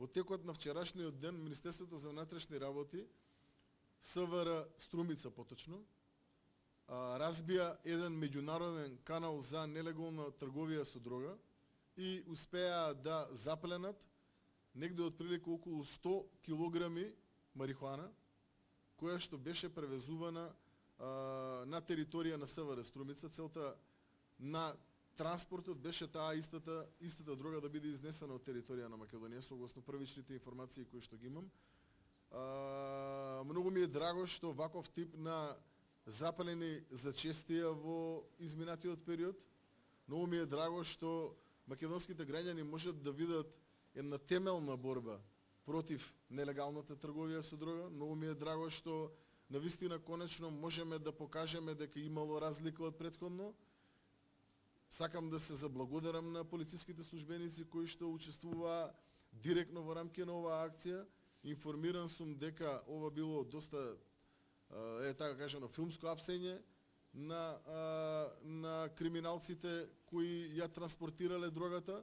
Во текот на вчерашниот ден Министерството за внатрешни работи, СВР Струмица поточно, разбија еден меѓународен канал за нелегална трговија со дрога и успеа да запленат негде отприлика околу 100 килограми марихуана, која што беше превезувана на територија на СВР Струмица. Целта на транспортот беше таа истата дрога да биде изнесена од територија на Македонија, согласно првичните информации кои што ги имам. Многу ми е драго што ваков тип на запалени зачестија во изминатиот период. Многу ми е драго што македонските граѓани можат да видат една темелна борба против нелегалната трговија со дрога. Многу ми е драго што навистина конечно можеме да покажеме дека имало разлика од претходно. Сакам да се заблагодарам на полициските службеници кои што учествуваа директно во рамки на оваа акција. Информиран сум дека ова било доста, така кажано, филмско апсење на криминалците кои ја транспортирале дрогата.